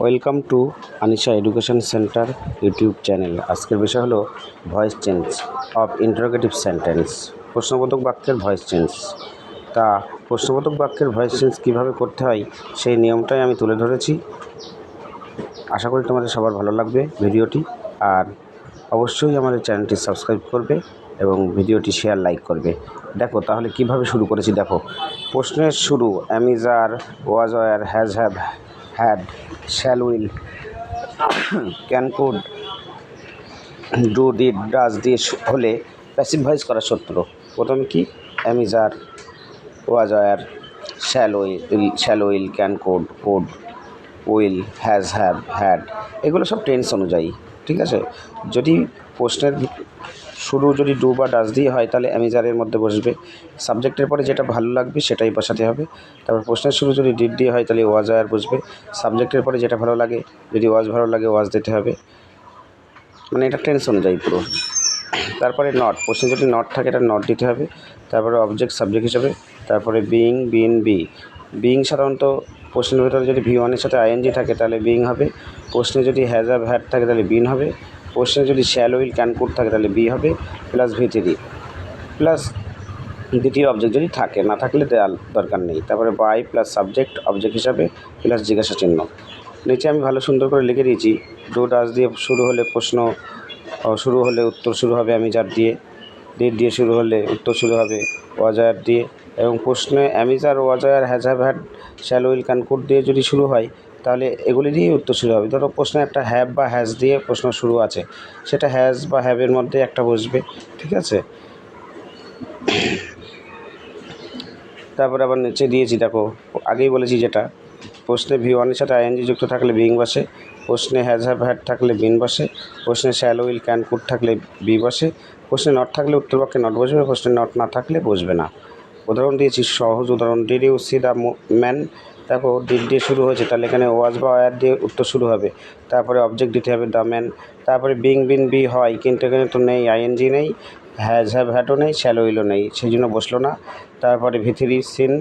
Welcome to Anisha education centre YouTube channel. আজকের বিষয় হলো voice change of interrogative sentence, প্রশ্নবোধক বাক্যের ভয়েস চেঞ্জ। তা প্রশ্নবোধক বাক্যের ভয়েস চেঞ্জ কীভাবে করতে হয় সেই নিয়মটাই আমি তুলে ধরেছি। আশা করি তোমাদের সবার ভালো লাগবে ভিডিওটি, আর অবশ্যই আমাদের চ্যানেলটি সাবস্ক্রাইব করবে এবং ভিডিওটি শেয়ার লাইক করবে। দেখো তাহলে কিভাবে শুরু করেছি। দেখো, প্রশ্নের শুরু am is are, was, were, has, have, had, shall, will, can, could, do, did, does দিয়ে হলে প্যাসিভ ভয়েস করা সূত্র। প্রথমে কি am is are, was, were, shall, will, can, could, will, has, have, had, এগুলো সব টেন্স অনুযায়ী। ঠিক আছে, যদি প্রশ্নের শুরু যদি ডু বা ডাজ দিয়ে হয় তাহলে অ্যামিজারের মধ্যে বসবে, সাবজেক্টের পরে যেটা ভালো লাগবে সেটাই বসাতে হবে। তারপর প্রশ্নের শুরু যদি ডিড দিয়ে হয় তাহলে ওয়াজ আর বসবে, সাবজেক্টের পরে যেটা ভালো লাগে, যদি ওয়াজ ভালো লাগে ওয়াজ দিতে হবে, মানে এটা টেন্স অনুযায়ী পুরো। তারপরে নট, প্রশ্নে যদি নট থাকে এটা নট দিতে হবে। তারপরে অবজেক্ট সাবজেক্ট হিসাবে, তারপরে বিইং, বিন, বিইং সাধারণত প্রশ্নের ভিতরে যদি V1-এর সাথে আইএনজি থাকে তাহলে বিইং হবে, প্রশ্নে যদি হ্যাজ, হ্যাভ, হ্যাড থাকে তাহলে বিন হবে, প্রশ্নে যদি শ্যাল, উইল, ক্যান, কুড থাকে তাহলে বি হবে, প্লাস V3 প্লাস দ্বিতীয় অবজেক্ট যদি থাকে, না থাকলে দেওয়ার দরকার নেই। তারপরে বাই প্লাস সাবজেক্ট অবজেক্ট হিসাবে প্লাস জিজ্ঞাসা চিহ্ন। নিচে আমি ভালো সুন্দর করে লিখে দিয়েছি, ডু ডাজ দিয়ে শুরু হলে প্রশ্ন শুরু হলে উত্তর শুরু হবে অ্যামিজার দিয়ে, ডিড দিয়ে শুরু হলে উত্তর শুরু হবে ওয়াজার দিয়ে, এবং প্রশ্নে am is are, ওয়াজার, has, have, had, shall, will, can, could দিয়ে যদি শুরু হয় তাহলে এগুলি দিয়েই উত্তর শুরু হবে। ধরো প্রশ্নে একটা হ্যাভ বা হ্যাজ দিয়ে প্রশ্ন শুরু আছে, সেটা হ্যাজ বা হ্যাভের মধ্যে একটা বসবে। ঠিক আছে, তারপরে আবার নিচে দিয়েছি, দেখো আগেই বলেছি যেটা, প্রশ্নে V1-এর সাথে আইএনজি যুক্ত থাকলে বিইং বসে, প্রশ্নে হ্যাজ, হ্যাভ, হ্যাড থাকলে বিন বসে, প্রশ্নে শ্যাল, উইল, ক্যান, কুড থাকলে বি বসে, প্রশ্নে নট থাকলে উত্তর বাক্যে নট বসবে, প্রশ্নে নট না থাকলে বসবে না। উদাহরণ দিয়েছি, সহজ উদাহরণ, did you see the man. দেখো ডিড দিয়ে শুরু হয়েছে তাহলে এখানে ওয়াজ বা ওয়্যার দিয়ে উত্তর শুরু হবে, তারপরে অবজেক্ট দিতে হবে দ্য ম্যান, তারপরে বিং, বিন, বি হয়, কিন্তু এখানে তো নেই, আইএনজি নেই, হ্যাজ, হ্যাভ, হ্যাডও নেই, শ্যাল, উইলও নেই, সেই জন্য বসলো না। তারপরে V3 সিন,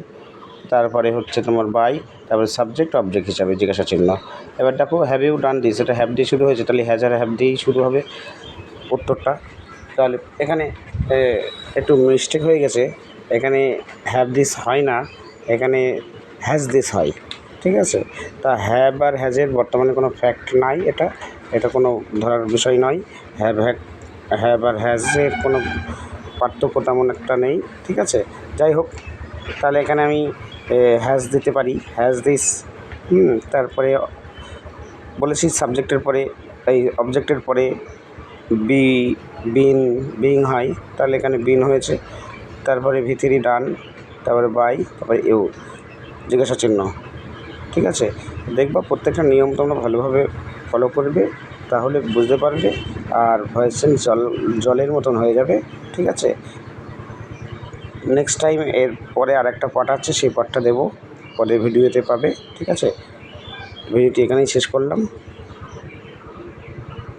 তারপরে হচ্ছে তোমার বাই, তারপরে সাবজেক্ট অবজেক্ট হিসাবে জিজ্ঞাসা চিহ্ন। এবার দেখো হ্যাভ ইউ ডান দিস, এটা হ্যাভ দিয়ে শুরু হয়েছে তাহলে হ্যাজ আর হ্যাভ দিয়েই শুরু হবে উত্তরটা। তাহলে এখানে একটু মিস্টেক হয়ে গেছে, এখানে হ্যাভ দিস হয় না, এখানে হ্যাজ দিস হয়। ঠিক আছে, তা হ্যাভ আর হ্যাজের বর্তমানে কোনো ফ্যাক্ট নাই, এটা কোনো ধরার বিষয় নয়। হ্যাভ আর হ্যাজের কোনো পার্থক্য তেমন একটা নেই। ঠিক আছে, যাই হোক, তাহলে এখানে আমি হ্যাজ দিতে পারি, হ্যাজ দিস। তারপরে বলেছি সাবজেক্টের পরে, এই অবজেক্টের পরে বিইং হয়, তাহলে এখানে বিন হয়েছে। তারপরে V3 ডান, তারপরে বাই, তারপরে ইউ জিজ্ঞাসা চিহ্ন। ঠিক আছে, দেখবা প্রত্যেকটা নিয়ম তোমরা ভালোভাবে ফলো করবে, তাহলে বুঝতে পারবে, আর ভয়েস চেঞ্জ জলের মতন হয়ে যাবে। ঠিক আছে, নেক্সট টাইম এর পরে আর একটা পার্ট আছে, সেই পার্টটা দেবো পরের ভিডিওতে পাবে। ঠিক আছে, ভিডিওটি এখানেই শেষ করলাম।